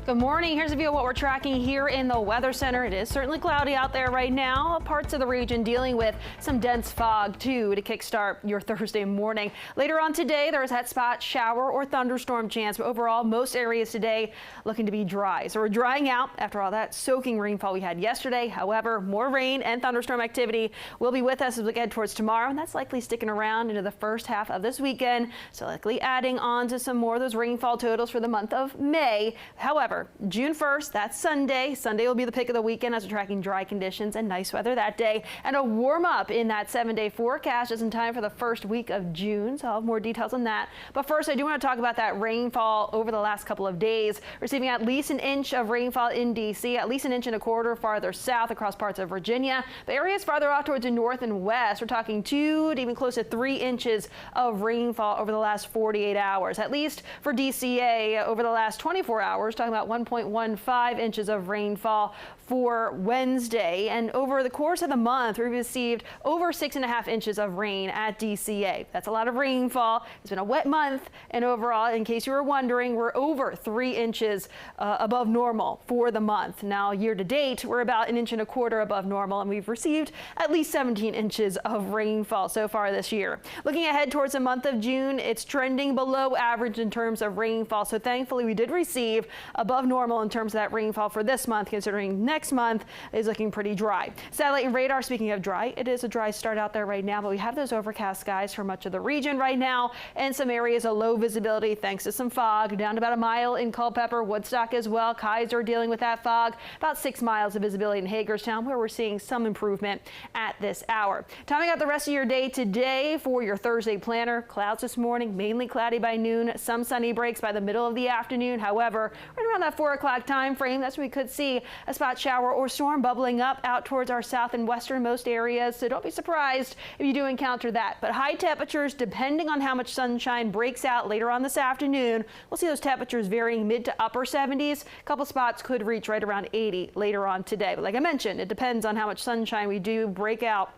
Good morning. Here's a view of what we're tracking here in the Weather Center. It is certainly cloudy out there right now. Parts of the region dealing with some dense fog too to kickstart your Thursday morning. Later on today, there's that spot shower or thunderstorm chance. But overall, most areas today looking to be dry. So we're drying out after all that soaking rainfall we had yesterday. However, more rain and thunderstorm activity will be with us as we head towards tomorrow. And that's likely sticking around into the first half of this weekend. So likely adding on to some more of those rainfall totals for the month of May. However, June 1st, that's Sunday. Sunday will be the pick of the weekend as we're tracking dry conditions and nice weather that day. And a warm up in that 7-day forecast just in time for the first week of June. So I'll have more details on that. But first, I do want to talk about that rainfall over the last couple of days. Receiving at least an inch of rainfall in D.C., at least an inch and a quarter farther south across parts of Virginia. But areas farther off towards the north and west, we're talking 2 to even close to 3 inches of rainfall over the last 48 hours. At least for DCA over the last 24 hours, talking about 1.15 inches of rainfall for Wednesday. And over the course of the month, we received over 6.5 inches of rain at DCA. That's a lot of rainfall. It's been a wet month. And overall, in case you were wondering, we're over 3 inches above normal for the month. Now, year to date, we're about 1.25 inches above normal, and we've received at least 17 inches of rainfall so far this year. Looking ahead towards the month of June, it's trending below average in terms of rainfall. So thankfully, we did receive above normal in terms of that rainfall for this month, considering next month is looking pretty dry. Satellite and radar, speaking of dry, it is a dry start out there right now, but we have those overcast skies for much of the region right now and some areas of low visibility thanks to some fog down to about 1 mile in Culpeper, Woodstock as well. Kaiser dealing with that fog, about 6 miles of visibility in Hagerstown, where we're seeing some improvement at this hour. Timing out the rest of your day today for your Thursday planner. Clouds this morning, mainly cloudy by noon, some sunny breaks by the middle of the afternoon. However, right around that 4 o'clock time frame, that's when we could see a spot shower or storm bubbling up out towards our south and westernmost areas. So don't be surprised if you do encounter that. But high temperatures, depending on how much sunshine breaks out later on this afternoon, we'll see those temperatures varying mid to upper 70s. A couple spots could reach right around 80 later on today. But like I mentioned, it depends on how much sunshine we do break out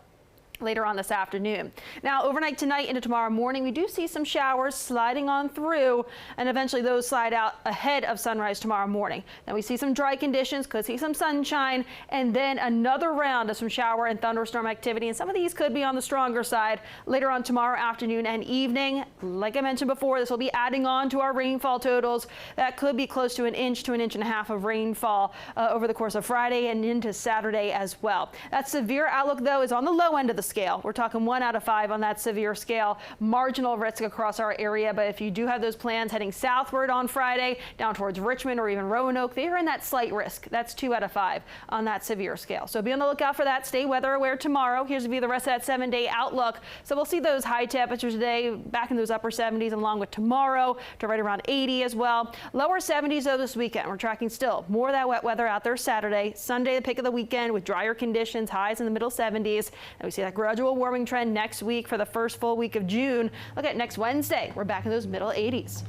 later on this afternoon. Now, overnight tonight into tomorrow morning, we do see some showers sliding on through, and eventually those slide out ahead of sunrise tomorrow morning. Then we see some dry conditions, could see some sunshine, and then another round of some shower and thunderstorm activity. And some of these could be on the stronger side later on tomorrow afternoon and evening. Like I mentioned before, this will be adding on to our rainfall totals. That could be close to 1 inch to 1.5 inches of rainfall over the course of Friday and into Saturday as well. That severe outlook, though, is on the low end of the scale. We're talking 1 out of 5 on that severe scale. Marginal risk across our area, but if you do have those plans heading southward on Friday down towards Richmond or even Roanoke, they are in that slight risk. That's 2 out of 5 on that severe scale. So be on the lookout for that. Stay weather aware tomorrow. Here's to be the rest of that 7-day outlook. So we'll see those high temperatures today back in those upper 70s along with tomorrow to right around 80 as well. Lower 70s though this weekend. We're tracking still more of that wet weather out there Saturday. Sunday, the pick of the weekend with drier conditions, highs in the middle 70s. And we see that gradual warming trend next week for the first full week of June. Look at next Wednesday. We're back in those middle 80s.